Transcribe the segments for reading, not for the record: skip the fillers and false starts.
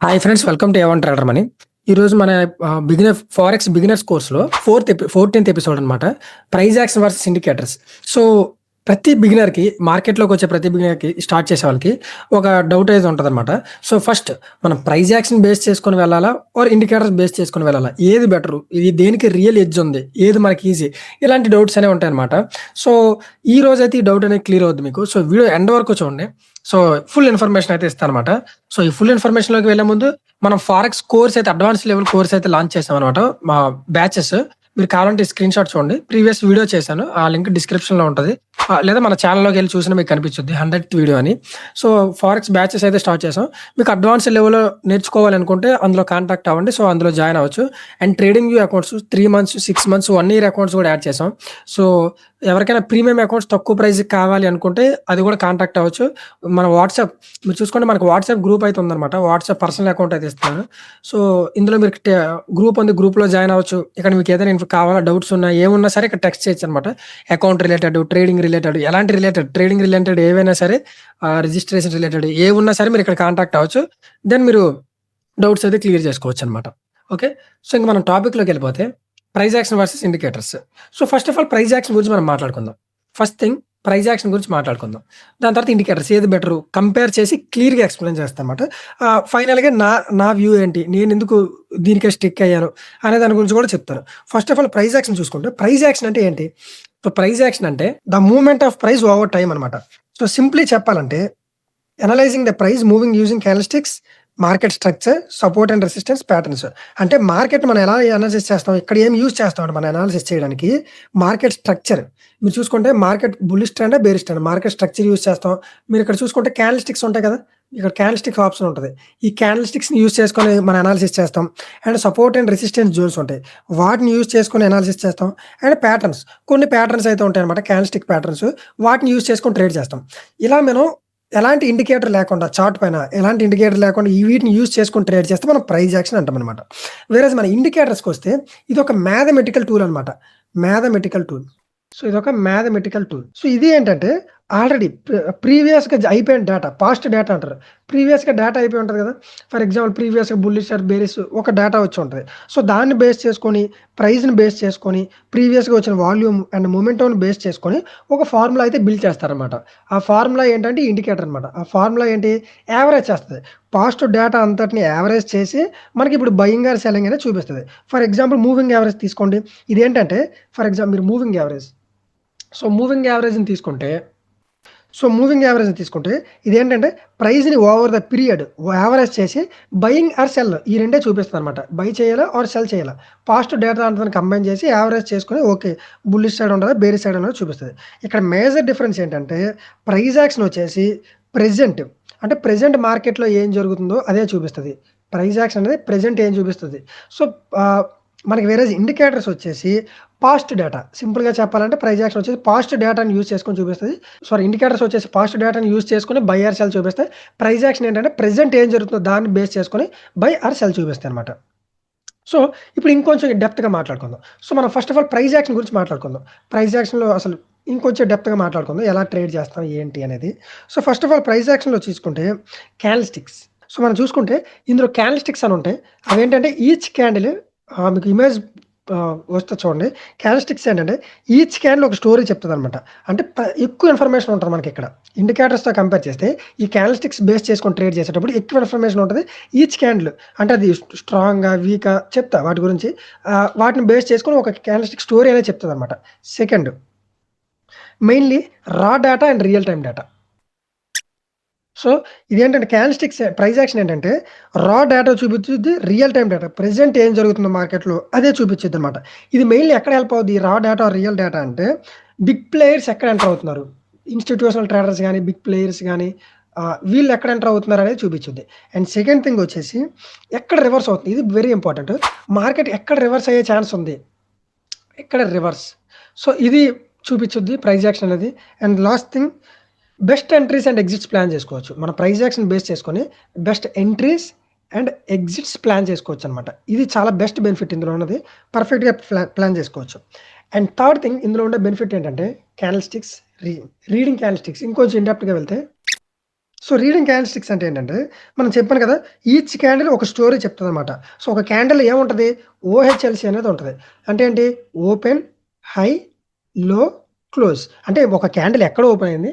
Hi friends, welcome to A1 trader money. ఈరోజు మన forex beginners కోర్స్‌లో 14థ్ ఎపిసోడ్ అనమాట. Price action versus indicators. So, ప్రతి బిగినర్‌కి మార్కెట్‌లోకొచ్చే ప్రతి బిగినర్‌కి స్టార్ట్ చేసే వాళ్ళకి ఒక డౌట్ అయితే ఉంటదనమాట. సో, ఫస్ట్ మనం ప్రైస్ యాక్షన్ బేస్ చేసుకొని వెళ్ళాలా? ఆర్ ఇండికేటర్స్ బేస్ చేసుకొని వెళ్ళాలా? ఏది బెటరు? ఇది దేనికి రియల్ ఎడ్జ్ ఉంది? ఏది మనకి ఈజీ? ఇలాంటి డౌట్స్ అనేవి ఉంటాయన్నమాట. సో, ఈరోజైతే ఈ డౌట్ అనేది క్లియర్ అవుద్ది మీకు. సో, వీడియో ఎండ్ వరకు చూడండి. సో, ఫుల్ ఇన్ఫర్మేషన్ అయితే ఇస్తానన్నమాట. సో, ఈ ఫుల్ ఇన్ఫర్మేషన్‌లోకి వెళ్ళే ముందు మనం ఫారెక్స్ కోర్స్ అయితే అడ్వాన్స్ లెవెల్ కోర్స్ అయితే లాంచ్ చేసామనమాట. మా బ్యాచెస్. మీరు కావాలంటే స్క్రీన్ షాట్ చూడండి. ప్రీవియస్ వీడియో చేశాను. ఆ లింక్ డిస్క్రిప్షన్‌లో ఉంటది. లేదా మన ఛానెల్‌లోకెళ్ళి చూసినా మీకు కనిపించుద్ది. 100థ్ వీడియో అని. సో, ఫారెక్స్ బ్యాచెస్ అయితే స్టార్ట్ చేసాం. మీకు అడ్వాన్స్ లెవెల్‌లో నేర్చుకోవాలనుకుంటే అందులో కాంటాక్ట్ అవ్వండి. సో, అందులో జాయిన్ అవ్వచ్చు. And trading view accounts 3 months, 6 months, 1 year accounts కూడా యాడ్ చేసాం. సో, ఎవరికైనా ప్రీమియం అకౌంట్స్ తక్కువ ప్రైస్‌కి కావాలి అనుకుంటే అది కూడా కాంటాక్ట్ అవ్వచ్చు. మన వాట్సాప్ మీరు చూసుకోండి, మనకు వాట్సాప్ గ్రూప్ అయితే ఉందన్నమాట. వాట్సాప్ పర్సనల్ అకౌంట్ అయితే ఇస్తున్నాను. సో, ఇందులో మీరు గ్రూప్ ఉంది. గ్రూప్‌లో జాయిన్ అవ్వచ్చు. ఇక్కడ మీకు ఏదైనా కావాలా, డౌట్స్ ఉన్నా, ఏమున్నా సరే ఇక్కడ టెక్స్ట్ చేయొచ్చనమాట. అకౌంట్ రిలేటెడ్, ట్రేడింగ్ రిలేటెడ్, ఎలాంటి రిలేటెడ్, ట్రేడింగ్ రిలేటెడ్ ఏవైనా సరే, రిజిస్ట్రేషన్ రిలేటెడ్ ఏవున్నా సరే మీరు ఇక్కడ కాంటాక్ట్ అవ్వచ్చు. దెన్ మీరు డౌట్స్ అయితే క్లియర్ చేసుకోవచ్చనమాట. ఓకే. సో, ఇంక మనం టాపిక్‌లోకెళ్ళిపోతే price action versus indicators. So, first of all price action గురించి మనం మాట్లాడుకుందాం. ఫస్ట్ థింగ్ ప్రైస్ యాక్షన్ గురించి మాట్లాడుకుందాం. దాని తర్వాత ఇండికేటర్స్ ఏది బెటరు కంపేర్ చేసి క్లియర్‌గా ఎక్స్‌ప్లెయిన్ చేస్తానమాట. ఫైనల్‌గా నా నా వ్యూ ఏంటి? నేనెందుకు దీనికే స్టిక్ అయ్యాను అనే దాని గురించి కూడా చెప్తాను. First of all price action చూసుకుంటే ప్రైస్ యాక్షన్ అంటే ఏంటి? సో, ప్రైస్ యాక్షన్ అంటే the movement of price over time అనమాట. సో, సింప్లీ చెప్పాలంటే analysing the price moving using candlesticks, market structure, support and resistance patterns. అంటే మార్కెట్ మనం ఎలా analysis చేస్తాం? ఇక్కడ ఏం యూజ్ చేస్తామంటే మనం అనాలిసిస్ చేయడానికి మార్కెట్ స్ట్రక్చర్. మీరు చూసుకుంటే మార్కెట్ బుల్లిష్ ట్రెండా, బేరిష్ ట్రెండా, మార్కెట్ స్ట్రక్చర్ యూజ్ చేస్తాం. మీరు ఇక్కడ చూసుకుంటే క్యాండిల్‌స్టిక్స్ ఉంటాయి కదా! ఇక్కడ క్యాండిల్‌స్టిక్స్ ఆప్షన్ ఉంటది. ఈ క్యాండిల్‌స్టిక్స్‌ని యూజ్ చేసుకొని మనం అనాలిసిస్ చేస్తాం. And support and resistance zones ఉంటాయి. వాటిని యూజ్ చేసుకొని అనాలిసిస్ చేస్తాం. అండ్ ప్యాటర్న్స్, కొన్ని ప్యాటర్న్స్ అయితే ఉంటాయన్నమాట, క్యాండిల్‌స్టిక్ ప్యాటర్న్స్. వాటిని యూజ్ చేసుకొని ట్రేడ్ చేస్తాం. ఇలా మనం ఎలాంటి ఇండికేటర్ లేకుండా చార్ట్ పైన ఎలాంటి ఇండికేటర్ లేకుండా ఈ వీటిని యూజ్ చేసుకొని ట్రేడ్ చేస్తే మనం ప్రైస్ యాక్షన్ అంటామనమాట. వేరేజ్ మన ఇండికేటర్స్‌కొస్తే ఇదొక మ్యాథమెటికల్ టూల్ అనమాట. Mathematical tool. సో, ఇదొక మ్యాథమెటికల్ టూల్. సో, ఇది ఏంటంటే ఆల్రెడీ ప్రీవియస్‌గా అయిపోయిన డేటా, పాస్ట్ డేటా అంటారు. ప్రీవియస్‌గా డేటా అయిపోయి ఉంటది కదా! ఫర్ ఎగ్జాంపుల్ ప్రీవియస్‌గా బుల్లిష్ ఆర్ బేరిష్ ఒక డేటా వచ్చి ఉంటది. సో, దాన్ని బేస్ చేసుకొని, ప్రైస్‌ని బేస్ చేసుకొని, ప్రీవియస్‌గా వచ్చిన వాల్యూమ్ అండ్ మొమెంటమ్‌ని బేస్ చేసుకొని ఒక ఫార్ములా అయితే బిల్డ్ చేస్తారనమాట. ఆ ఫార్ములా ఏంటంటే ఇండికేటర్ అనమాట. ఆ ఫార్ములా ఏంటి? యావరేజ్ చేస్తది. పాస్ట్ డేటా అంతటిని యావరేజ్ చేసి మనకిప్పుడు బయింగ్ ఆర్ సెల్లింగ్ అనేది చూపిస్తది. ఫర్ ఎగ్జాంపుల్ మూవింగ్ యావరేజ్ తీసుకోండి. ఇదేంటంటే ఫర్ ఎగ్జాంపుల్ మీరు మూవింగ్ యావరేజ్. సో, మూవింగ్ యావరేజ్‌ని తీసుకుంటే ఇదేంటంటే ప్రైస్‌ని ఓవర్ ద పీరియడ్ యావరేజ్ చేసి బయింగ్ ఆర్ సెల్ ఈ రెండే చూపిస్తదనమాట. బై చేయాలా ఆర్ సెల్ చేయాలా. పాస్ట్ డేటా అంతాను కంబైన్ చేసి యావరేజ్ చేసుకొని ఓకే, బుల్లిష్ సైడ్ ఉంటదా, బేరిష్ సైడ్ ఉన్నదో చూపిస్తది. ఇక్కడ మేజర్ డిఫరెన్స్ ఏంటంటే ప్రైస్ యాక్షన్ వచ్చేసి ప్రెజెంట్, అంటే ప్రెజెంట్ మార్కెట్‌లో ఏం జరుగుతుందో అదే చూపిస్తది. ప్రైస్ యాక్షన్ అనేది ప్రెజెంట్ ఏం చూపిస్తది. సో, మనకి వేరేజ్ ఇండికేటర్స్ వచ్చేసి పాస్ట్ డేటా. సింపుల్‌గా చెప్పాలంటే ప్రైస్ యాక్షన్ వచ్చేసి పాస్ట్ డేటాని యూజ్ చేసుకొని చూపిస్తది. సారీ, ఇండికేటర్స్ వచ్చేసి పాస్ట్ డేటాని యూజ్ చేసుకొని బై ఆర్ సెల్ చూపిస్తాయి. ప్రైస్ యాక్షన్ ఏంటంటే ప్రెజెంట్ ఏం జరుగుతుందో దాన్ని బేస్ చేసుకొని బై ఆర్ సెల్ చూపిస్తాయన్నమాట. సో, ఇప్పుడు ఇంకొంచెం డెప్త్‌గా మాట్లాడుకుందాం. సో, మనం first of all price action గురించి మాట్లాడుకుందాం. ప్రైస్ యాక్షన్‌లో అసలు ఇంకొంచెం డెప్త్‌గా మాట్లాడుకుందాం. ఎలా ట్రేడ్ చేస్తాం ఏంటి అనేది. So, first of all price యాక్షన్‌లో చూసుకుంటే క్యాండిల్‌స్టిక్స్. సో, మనం చూసుకుంటే ఇందులో క్యాండిల్‌స్టిక్స్ అని ఉంటాయి. అవేంటంటే ఈచ్ క్యాండిల్ మీకు ఇమేజ్ వస్తది చూడండి. క్యాండిల్‌స్టిక్స్ ఏంటంటే ఈచ్ క్యాండిల్ ఒక స్టోరీ చెప్తదనమాట. అంటే ఎక్కువ ఇన్ఫర్మేషన్ ఉంటది మనకిక్కడ. ఇండికేటర్స్‌తో కంపేర్ చేస్తే ఈ క్యాండిల్‌స్టిక్స్ బేస్ చేసుకొని ట్రేడ్ చేసేటప్పుడు ఎక్కువ ఇన్ఫర్మేషన్ ఉంటది. ఈచ్ క్యాండిల్ అంటే అది స్ట్రాంగా, వీకా చెప్తా వాటి గురించి. వాటిని బేస్ చేసుకొని ఒక క్యాండిల్‌స్టిక్ స్టోరీ అనేది చెప్తదనమాట. Second mainly raw data and real time data. So, ఇదేంటంటే క్యాండిల్‌స్టిక్స్ ప్రైస్ యాక్షన్ ఏంటంటే రా డేటా చూపిచ్చిద్ది, రియల్ టైమ్ డేటా. ప్రెజెంట్ ఏం జరుగుతుందో మార్కెట్‌లో అదే చూపిచ్చిద్దనమాట. ఇది మెయిన్‌లీ ఎక్కడ హెల్ప్ అవుద్ది రా డేటా, రియల్ డేటా అంటే బిగ్ ప్లేయర్స్ ఎక్కడ ఎంటర్ అవుతున్నారు. ఇన్‌స్టిట్యూషనల్ ట్రేడర్స్ గాని, బిగ్ ప్లేయర్స్ గాని వీళ్ళు ఎక్కడ ఎంటర్ అవుతున్నారు అనేది చూపిచ్చిద్ది. అండ్ సెకండ్ థింగ్ వచ్చేసి ఎక్కడ రివర్స్ అవుతుంది. ఇది వెరీ ఇంపార్టెంట్. మార్కెట్ ఎక్కడ రివర్స్ అయ్యే ఛాన్స్ ఉంది. ఎక్కడ రివర్స్. సో, ఇది చూపిచ్చుద్ది ప్రైస్ యాక్షన్ అనేది. And last thing best entries and exits plan చేసుకోవచ్చు. మన ప్రైస్ యాక్షన్ బేస్ చేసుకొని best entries and exits plan చేసుకోవచ్చనమాట. ఇది చాలా బెస్ట్ బెనిఫిట్ ఇందులో ఉన్నది. పర్ఫెక్ట్‌గా ప్లాన్ చేసుకోవచ్చు. అండ్ థర్డ్ థింగ్ ఇందులో ఉండే బెనిఫిట్ ఏంటంటే క్యాండిల్‌స్టిక్స్ రీడింగ్ క్యాండిల్‌స్టిక్స్. ఇంకొంచెం ఇన్ డెప్త్‌గా వెళ్తే సో రీడింగ్ క్యాండిల్స్టిక్స్ అంటే ఏంటంటే, మనం చెప్పాను కదా! ఈచ్ క్యాండిల్ ఒక స్టోరీ చెప్తదనమాట. సో ఒక క్యాండిల్ ఏముంటది? ఓహెచ్ఎల్‌సి అనేది ఉంటది. అంటే ఏంటి? ఓపెన్, హై, లో, క్లోజ్. అంటే ఒక క్యాండిల్ ఎక్కడ ఓపెన్ అయింది?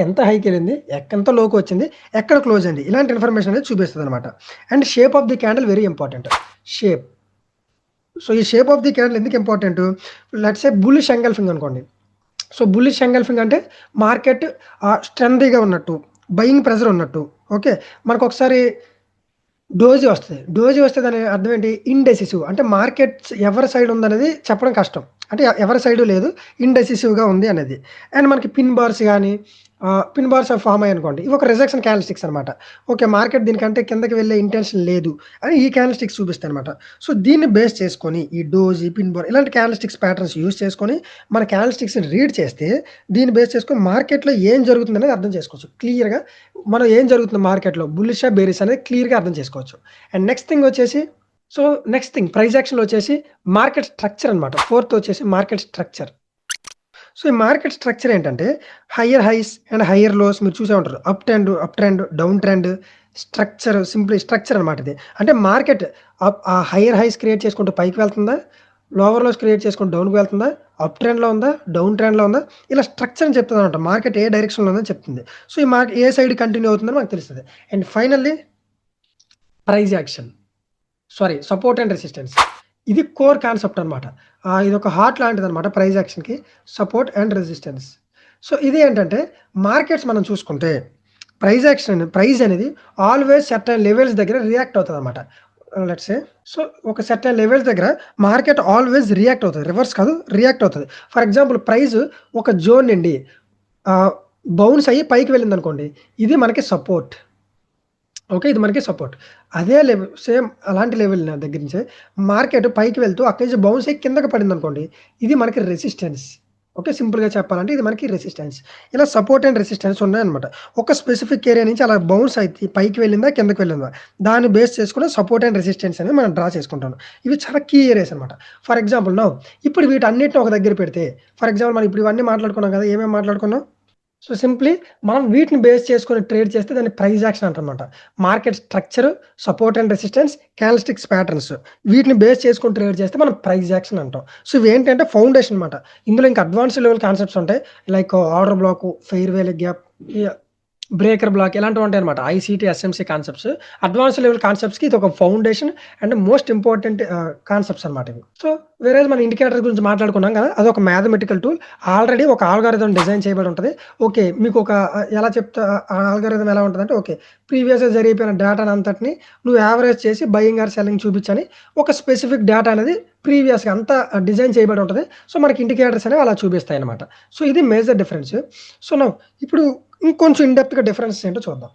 ఎంత హైకెళ్ళింది? ఎంత లోకొచ్చింది? ఎక్కడ క్లోజ్ అయింది? ఇలాంటి ఇన్ఫర్మేషన్ అనేది చూపిస్తదనమాట. And shape of the candle very important. Shape. So ఈ షేప్ ఆఫ్ ది క్యాండిల్ ఎందుకు important? Let's say bullish engulfing అనుకోండి. సో బుల్లిష్ ఎంగల్ఫింగ్ అంటే మార్కెట్ స్ట్రెంతీగా ఉన్నట్టు, బయింగ్ ప్రెషర్ ఉన్నట్టు. ఓకే. మనకొకసారి డోజీ వస్తది. డోజీ వస్తే దాని అర్థం ఏంటి? ఇండెసిసివ్. అంటే మార్కెట్స్ ఎవరి సైడ్ ఉందనేది చెప్పడం కష్టం. అంటే ఎవరి సైడు లేదు. ఇండెసిసివ్‌గా ఉంది అనేది. అండ్ మనకి పిన్ బార్స్ గాని, పిన్ బార్స్ ఫార్మ్ అయ్యాయనుకోండి. ఇవి ఒక రిజెక్షన్ క్యాండిల్‌స్టిక్స్ అనమాట. ఓకే. మార్కెట్ దీనికంటే కిందకి వెళ్ళే ఇంటెన్షన్ లేదు అని ఈ క్యాండిల్‌స్టిక్స్ చూపిస్తాయనమాట. సో దీన్ని బేస్ చేసుకొని ఈ డోజీ, పిన్ బార్ ఇలాంటి క్యాండిల్‌స్టిక్స్ ప్యాటర్న్స్ యూజ్ చేసుకొని మన క్యాండిల్‌స్టిక్స్‌ని రీడ్ చేస్తే దీన్ని బేస్ చేసుకొని మార్కెట్‌లో ఏం జరుగుతుందనేది అర్థం చేసుకోవచ్చు. క్లియర్‌గా మనం ఏం జరుగుతుంది మార్కెట్‌లో బుల్లిషా, బేరిషా అనేది క్లియర్‌గా అర్థం చేసుకోవచ్చు. అండ్ నెక్స్ట్ థింగ్ వచ్చేసి నెక్స్ట్ థింగ్ ప్రైస్ యాక్షన్‌లో వచ్చేసి మార్కెట్ స్ట్రక్చర్ అనమాట. ఫోర్త్ వచ్చేసి మార్కెట్ స్ట్రక్చర్. సో ఈ మార్కెట్ స్ట్రక్చర్ ఏంటంటే higher highs and higher lows మీరు చూసే ఉంటారు. Up trend, down trend, structure అనమాట ఇది. అంటే మార్కెట్ ఆ హైయర్ హైస్ క్రియేట్ చేసుకుంటూ పైకి వెళ్తుందా? లోవర్ లోస్ క్రియేట్ చేసుకుంటూ డౌన్‌కి వెళ్తుందా? అప్ ట్రెండ్‌లో ఉందా? డౌన్ ట్రెండ్‌లో ఉందా? ఇలా స్ట్రక్చర్ అని చెప్తదనమాట. మార్కెట్ ఏ డైరెక్షన్‌లో ఉందని చెప్తుంది. సో ఈ ఏ సైడ్ కంటిన్యూ అవుతుందని మనకు తెలుస్తది. And finally price action. Support and resistance. ఇది కోర్ కాన్సెప్ట్ అనమాట. ఇదొక హార్ట్ లాంటిదనమాట ప్రైస్ యాక్షన్‌కి. Support and resistance. సో ఇది ఏంటంటే మార్కెట్స్ మనం చూసుకుంటే ప్రైస్ అనేది ఆల్‌వేస్ సర్టెన్ లెవెల్స్ దగ్గర రియాక్ట్ అవుతదనమాట. లెట్స్ సే ఒక సర్టెన్ లెవెల్స్ దగ్గర మార్కెట్ ఆల్‌వేస్ రియాక్ట్ అవుతది. రివర్స్ కాదు రియాక్ట్ అవుతది. ఫర్ ఎగ్జాంపుల్ ప్రైస్ ఒక జోన్ నుండి బౌన్స్ అయ్యి పైకి వెళ్ళిందనుకోండి. ఇది మనకి సపోర్ట్. ఓకే. ఇది మనకి సపోర్ట్. అదే సేమ్ అలాంటి లెవెల్ దగ్గర నుంచే మార్కెట్ పైకి వెళ్తూ అక్కడి నుంచి బౌన్స్ అయ్యి కిందకి పడిందనుకోండి. ఇది మనకి రెసిస్టెన్స్. ఓకే. సింపుల్‌గా చెప్పాలంటే ఇది మనకి రెసిస్టెన్స్. ఇలా సపోర్ట్ అండ్ రెసిస్టెన్స్ ఉన్నాయన్నమాట. ఒక స్పెసిఫిక్ ఏరియా నుంచి అలా బౌన్స్ అయితే పైకి వెళ్ళిందా? కిందకి వెళ్ళిందా? దాన్ని బేస్ చేసుకొని సపోర్ట్ అండ్ రెసిస్టెన్స్ అనేది మనం డ్రా చేసుకుంటాను. ఇవి చాలా కీ ఏరియాస్ అనమాట. ఫర్ ఎగ్జాంపుల్ ఇప్పుడు వీటన్నిటిని ఒక దగ్గర పెడితే ఫర్ ఎగ్జాంపుల్ మనం ఇప్పుడు ఇవన్నీ మాట్లాడుకున్నాం కదా! ఏమేమి మాట్లాడుకున్నాం? సింప్లీ మనం వీటిని బేస్ చేసుకొని ట్రేడ్ చేస్తే దాన్ని ప్రైస్ యాక్షన్ అంటారనమాట. Market structure, support and resistance, candlesticks patterns వీటిని బేస్ చేసుకొని ట్రేడ్ చేస్తే మనం ప్రైస్ యాక్షన్ అంటాం. సో ఇవేంటంటే ఫౌండేషన్ అనమాట. ఇందులో ఇంకా అడ్వాన్స్డ్ లెవెల్ కాన్సెప్ట్స్ ఉంటాయి. Like order block, fair value gap, breaker block ఇలాంటివి ఉంటాయన్నమాట. ICT, SMC concepts. Advance level కాన్సెప్ట్స్‌కి ఇది ఒక foundation and most important concepts అనమాట ఇవి. సో వేరేజ్ మన ఇండికేటర్ గురించి మాట్లాడుకున్నాం కదా! అదొక మ్యాథమెటికల్ టూల్. ఆల్రెడీ ఒక ఆల్గారిథం డిజైన్ చేయబడి ఉంటది. ఓకే. మీకు ఒక ఎలా చెప్తా ఆ ఆల్గారిథం ఎలా ఉంటదంటే ప్రీవియస్‌గా జరిగిపోయిన డేటాని అంతటిని నువ్వు యావరేజ్ చేసి బయింగ్ ఆర్ సెల్లింగ్ చూపించని ఒక స్పెసిఫిక్ డేటా అనేది ప్రీవియస్‌గా అంతా డిజైన్ చేయబడి ఉంటది. సో మనకి ఇండికేటర్స్ అనేవి అలా చూపిస్తాయన్నమాట. సో ఇది మేజర్ డిఫరెన్స్. ఇప్పుడు ఇంకొంచెం ఇన్ డెప్త్‌గా డిఫరెన్సెస్ ఏంటో చూద్దాం.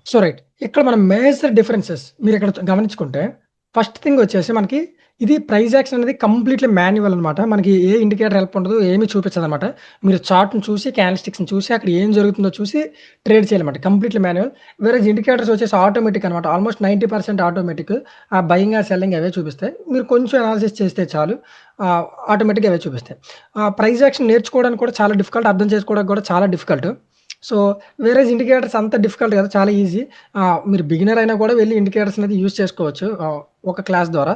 ఇక్కడ మనం మేజర్ డిఫరెన్సెస్ మీరిక్కడ గమనించుకుంటే ఫస్ట్ థింగ్ వచ్చేసి మనకి ఇది ప్రైస్ యాక్షన్ అనేది కంప్లీట్‌లీ మాన్యువల్ అనమాట. మనకి ఏ ఇండికేటర్ హెల్ప్ ఉండదు. ఏమి చూపించదనమాట. మీరు చార్ట్‌ని చూసి, క్యాండిల్‌స్టిక్స్‌ని చూసి అక్కడ ఏం జరుగుతుందో చూసి ట్రేడ్ చేయాలన్నమాట. Completely manual. వేరేజ్ ఇండికేటర్స్ వచ్చేసి ఆటోమేటిక్ అనమాట. Almost 90% automatic. Buying or selling అవే చూపిస్తాయి. మీరు కొంచెం అనాలిసిస్ చేస్తే చాలు. ఆటోమేటిక్‌గా అవే చూపిస్తాయి. ప్రైస్ యాక్షన్ నేర్చుకోవడానికి కూడా చాలా డిఫికల్ట్. అర్థం చేసుకోవడానికి కూడా చాలా డిఫికల్ట్. సో వేరేజ్ ఇండికేటర్స్ అంత డిఫికల్ట్ కాదు. చాలా ఈజీ. మీరు బిగినర్ అయినా కూడా వెళ్లి ఇండికేటర్స్ అనేది యూజ్ చేసుకోవచ్చు. ఒక క్లాస్ ద్వారా.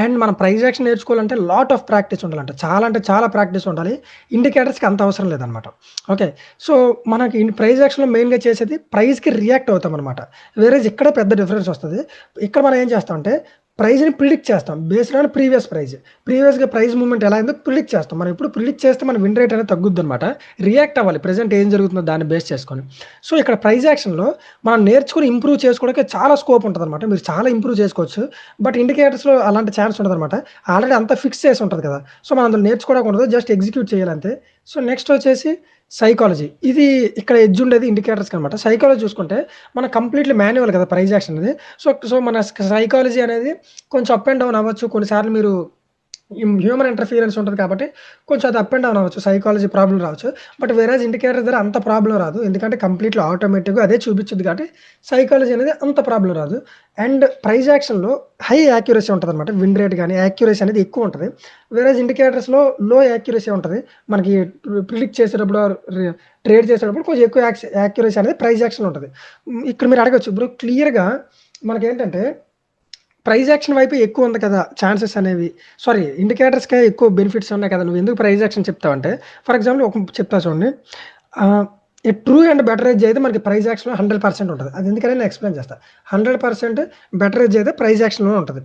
అండ్ మనం ప్రైస్ యాక్షన్ నేర్చుకోవాలంటే లాట్ ఆఫ్ ప్రాక్టీస్ ఉండాలంట. చాలా అంటే చాలా ప్రాక్టీస్ ఉండాలి. ఇండికేటర్స్‌కి అంత అవసరం లేదనమాట. ఓకే. సో మనకి ప్రైస్ యాక్షన్‌లో మెయిన్‌గా చేసేది ప్రైస్‌కి రియాక్ట్ అవుతామనమాట. వేరేజ్ ఇక్కడ పెద్ద డిఫరెన్స్ వస్తది. ఇక్కడ మనం ఏం చేస్తామంటే ప్రైస్‌ని ప్రిడిక్ట్ చేస్తాం. Based on previous price. ప్రీవియస్‌గా ప్రైస్ మూవ్‌మెంట్ ఎలా అయిందో ప్రిడిక్ట్ చేస్తాం. మనం ఎప్పుడు ప్రిడిక్ట్ చేస్తే మన విన్ రేట్ అనేది తగ్గుద్దనమాట. రియాక్ట్ అవ్వాలి. ప్రెజెంట్ ఏం జరుగుతుందో దాన్ని బేస్ చేసుకొని. సో ఇక్కడ ప్రైస్ యాక్షన్‌లో మనం నేర్చుకొని ఇంప్రూవ్ చేసుకోవడానికి చాలా స్కోప్ ఉంటదనమాట. మీరు చాలా ఇంప్రూవ్ చేసుకోవచ్చు. బట్ ఇండికేటర్స్‌లో అలాంటి ఛాన్స్ ఉండదనమాట. ఆల్రెడీ అంతా ఫిక్స్ చేసి ఉంటది కదా! సో మనం అందులో నేర్చుకోవడానికి ఉండదు. జస్ట్ ఎగ్జిక్యూట్ చేయాలంతే. సో నెక్స్ట్ వచ్చేసి సైకాలజీ. ఇది ఇక్కడ ఎడ్జ్ ఉండేది ఇండికేటర్స్‌కి అనమాట. సైకాలజీ చూసుకుంటే మనం కంప్లీట్‌లీ మాన్యువల్ కదా! ప్రైస్ యాక్షన్ అనేది. సో మన సైకాలజీ అనేది కొంచెం అప్ అండ్ డౌన్ అవ్వచ్చు. కొన్నిసార్లు మీరు హ్యూమన్ ఇంటర్ఫియరెన్స్ ఉంటది కాబట్టి కొంచెం అది అప్ అండ్ డౌన్ అవ్వచ్చు. సైకాలజీ ప్రాబ్లమ్ రావచ్చు. బట్ వేరేజ్ ఇండికేటర్ దగ్గర అంత ప్రాబ్లమ్ రాదు. ఎందుకంటే కంప్లీట్‌లీ ఆటోమేటిక్‌గా అదే చూపిచ్చిద్ది కాబట్టి సైకాలజీ అనేది అంత ప్రాబ్లమ్ రాదు. అండ్ ప్రైస్ యాక్షన్‌లో హై యాక్యురసీ ఉంటదనమాట. విన్ రేట్ గాని, యాక్యురసీ అనేది ఎక్కువుంటది. వేరేజ్ ఇండికేటర్స్‌లో లో యాక్యురసీ ఉంటది. మనకి ప్రిడిక్ట్ చేసేటప్పుడు ట్రేడ్ చేసేటప్పుడు కొంచెం ఎక్కువ యాక్యురసీ అనేది ప్రైస్ యాక్షన్‌లో ఉంటది. ఇక్కడ మీరు అడగొచ్చు బ్రో క్లియర్‌గా మనకేంటంటే ప్రైజ్ యాక్షన్ వైపు ఎక్కువ ఉంది కదా! ఛాన్సెస్ అనేవి. సారీ ఇండికేటర్స్‌కే ఎక్కువ బెనిఫిట్స్ ఉన్నాయి కదా! నువ్వెందుకు ప్రైజ్ యాక్షన్ చెప్తావంటే, ఫర్ ఎగ్జాంపుల్ చెప్తా చూడండి. ఈ ట్రూ అండ్ బెటరేజ్ అయితే మనకి ప్రైజ్ యాక్షన్‌లో 100% ఉంటది. అది ఎందుకని నేను ఎక్స్‌ప్లెయిన్ చేస్తా. 100% బెటరేజ్ అయితే ప్రైజ్ యాక్షన్‌లోనే ఉంటది.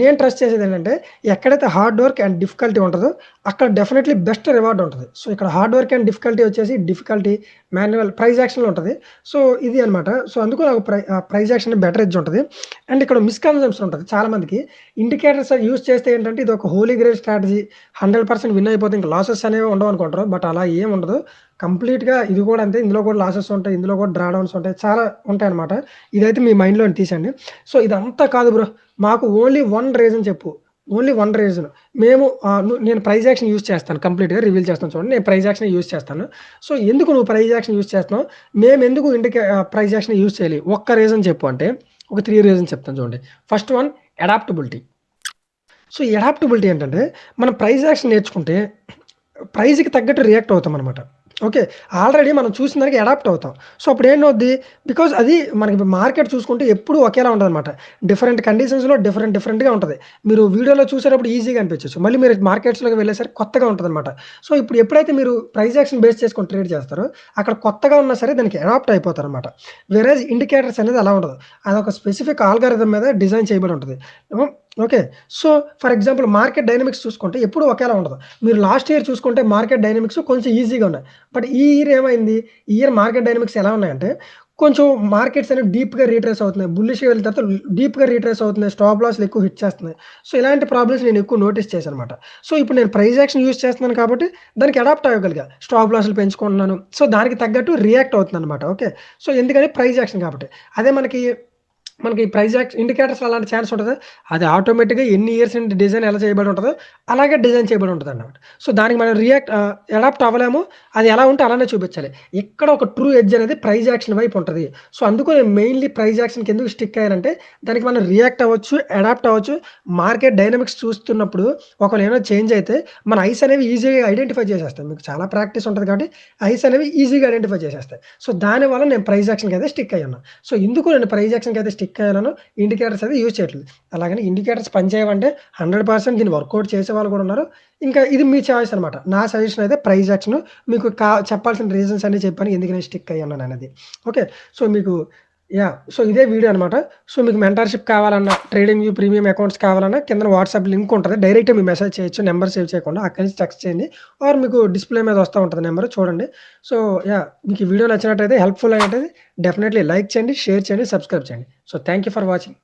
నేను ట్రస్ట్ చేసేదేంటంటే, ఎక్కడైతే హార్డ్ వర్క్ అండ్ డిఫికల్టీ ఉంటదో, అక్కడ డెఫినైట్‌లీ బెస్ట్ రివార్డ్ ఉంటది. సో, ఇక్కడ హార్డ్ వర్క్ అండ్ డిఫికల్టీ వచ్చేసి డిఫికల్టీ, మాన్యువల్ ప్రైజ్ యాక్షన్‌లో ఉంటది. సో, ఇది అనమాట. సో, అందుకు నాకు ప్రైజ్ యాక్షన్ బెటరేజ్ ఉంటది. అండ్ ఇక్కడ మిస్‌కన్సెప్షన్ ఉంటది చాలా మందికి. ఇండికేటర్స్ యూజ్ చేస్తే ఏంటంటే, ఇది ఒక హోలీ గ్రెయిల్ స్ట్రాటజీ 100% విన్ అయిపోతే ఇంక లాసెస్ అనేవి ఉండవనుకుంటారు. బట్ అలా ఏమి ఉండదు. కంప్లీట్‌గా ఇది కూడా అంతే. ఇందులో కూడా లాసెస్ ఉంటాయి. ఇందులో కూడా డ్రా డౌన్స్ ఉంటాయి. చాలా ఉంటాయన్నమాట. ఇదైతే మీ మైండ్‌లోని తీసేయండి. సో, ఇదంతా కాదు బ్రో. మాకు ఓన్లీ వన్ రీజన్ చెప్పు. Only one reason. మేము నేను ప్రైజ్ యాక్షన్ యూజ్ చేస్తాను. కంప్లీట్‌గా రివీల్ చేస్తాను చూడండి. నేను ప్రైజ్ యాక్షన్ యూజ్ చేస్తాను. సో, ఎందుకు నువ్వు ప్రైజ్ యాక్షన్ యూజ్ చేస్తున్నావు? మేమెందుకు ప్రైజ్ యాక్షన్ యూజ్ చేయాలి? ఒక్క రీజన్ చెప్పు అంటే, ఒక 3 రీజన్స్ చెప్తాను చూడండి. First one adaptability. సో, ఈ అడాప్టబిలిటీ ఏంటంటే, మనం ప్రైజ్ యాక్షన్ నేర్చుకుంటే ప్రైజ్‌కి తగ్గట్టు రియాక్ట్ అవుతామనమాట. ఓకే. ఆల్రెడీ మనం చూసిన దానికి అడాప్ట్ అవుతాం. సో, అప్పుడేమవుద్ది బికాజ్ అది మనకి మార్కెట్ చూసుకుంటే ఎప్పుడూ ఒకేలా ఉండదనమాట. డిఫరెంట్ కండిషన్స్‌లో డిఫరెంట్‌గా ఉంటది. మీరు వీడియోలో చూసేటప్పుడు ఈజీగా అనిపించొచ్చు. మళ్ళీ మీరు మార్కెట్స్‌లోకి వెళ్ళేసరికి కొత్తగా ఉంటదనమాట. సో, ఇప్పుడు ఎప్పుడైతే మీరు ప్రైజ్ యాక్షన్ బేస్ చేసుకొని ట్రేడ్ చేస్తారో, అక్కడ కొత్తగా ఉన్నా సరే దానికి అడాప్ట్ అయిపోతారనమాట. వేరేజ్ ఇండికేటర్స్ అనేది అలా ఉండదు. అదొక స్పెసిఫిక్ ఆల్గారిథం మీద డిజైన్ చేయబడి ఉంటది. Okay. So, for example market dynamics చూసుకుంటే ఎప్పుడూ ఒకేలా ఉండదు. మీరు లాస్ట్ ఇయర్ చూసుకుంటే మార్కెట్ డైనమిక్స్ కొంచెం ఈజీగా ఉన్నాయి. బట్ ఈ ఇయర్ ఏమైంది? ఈ ఇయర్ మార్కెట్ డైనమిక్స్ ఎలా ఉన్నాయంటే, కొంచెం మార్కెట్స్ అనేవి డీప్‌గా రీట్రేస్ అవుతున్నాయి. బుల్లిష్‌గా వెళ్ళిన తర్వాత డీప్‌గా రీట్రేస్ అవుతున్నాయి. స్టాప్ లాస్‌లు ఎక్కువ హిట్ చేస్తున్నాయి. సో, ఇలాంటి ప్రాబ్లమ్స్ నేను ఎక్కువ నోటీస్ చేశాననమాట. సో, ఇప్పుడు నేను ప్రైస్ యాక్షన్ యూజ్ చేస్తున్నాను కాబట్టి దానికి అడాప్ట్ అవ్వగలిగా. స్టాప్ లాస్‌లు పెంచుకుంటున్నాను. సో, దానికి తగ్గట్టు రియాక్ట్ అవుతున్నాననమాట. ఓకే. సో, ఎందుకని ప్రైస్ యాక్షన్ కాబట్టి. అదే మనకి ప్రైస్ ఇండికేటర్స్ అలాంటి ఛాన్స్ ఉంటదా? అది ఆటోమేటిక్‌గా ఎన్ని ఇయర్స్ నుండి డిజైన్ ఎలా చేయబడి ఉంటదో, అలాగే డిజైన్ చేయబడి ఉంటదన్నమాట. సో, దానికి మనం అడాప్ట్ అవ్వలేము. అది ఎలా ఉంటే అలానే చూపించాలి. ఇక్కడ ఒక ట్రూ ఎడ్జ్ అనేది ప్రైస్ యాక్షన్ వైపు ఉంటది. సో, అందుకు నేను మెయిన్‌లీ ప్రైస్ యాక్షన్‌కి ఎందుకు స్టిక్ అయ్యానంటే, దానికి మనం రియాక్ట్ అవ్వచ్చు, అడాప్ట్ అవ్వచ్చు. మార్కెట్ డైనమిక్స్ చూస్తున్నప్పుడు ఒకవేళ ఏమైనా చేంజ్ అయితే, మన ఐస్ అనేవి ఈజీగా ఐడెంటిఫై చేసేస్తాయి. మీకు చాలా ప్రాక్టీస్ ఉంటది కాబట్టి, ఐస్ అనేవి ఈజీగా ఐడెంటిఫై చేసేస్తాయి. సో, దానివల్ల నేను ప్రైస్ యాక్షన్‌కి అయితే స్టిక్ అయ్యున్నా. సో, ఎందుకు నేను ప్రైస్ యాక్షన్‌కి అయితే స్టిక్ అయ్యానో ఇండికేటర్స్ అయితే యూజ్ చేయట్లేదు. అలాగని ఇండికేటర్స్ పనిచేయవంటే 100% దీన్ని వర్కౌట్ చేసేవాళ్ళు కూడా ఉన్నారు. ఇంకా ఇది మీ చాయిస్ అనమాట. నా సజెషన్ అయితే ప్రైస్ యాక్షన్. మీకు చెప్పాల్సిన రీజన్స్ అన్నీ చెప్పాను. ఎందుకు నేను స్టిక్ అయ్యాననేది. ఓకే. సో, మీకు సో, ఇదే వీడియో అనమాట. సో, మీకు మెంటర్‌షిప్ కావాలన్నా, ట్రేడింగ్ వ్యూ ప్రీమియం అకౌంట్స్ కావాలన్నా కిందన వాట్సాప్ లింక్ ఉంటది. డైరెక్ట్‌గా మీరు మెసేజ్ చేయొచ్చు. నంబర్ సేవ్ చేయకుండా అక్కడి నుంచి టెక్స్ట్ చేయండి. ఆర్ మీకు డిస్‌ప్లే మీద వస్తా ఉంటది నంబర్ చూడండి. సో, మీకు ఈ వీడియో నచ్చినట్టయితే హెల్ప్‌ఫుల్ అయ్యుంటది. డెఫినైట్‌లీ లైక్ చేయండి, షేర్ చేయండి, సబ్స్క్రైబ్ చేయండి. So, thank you for watching.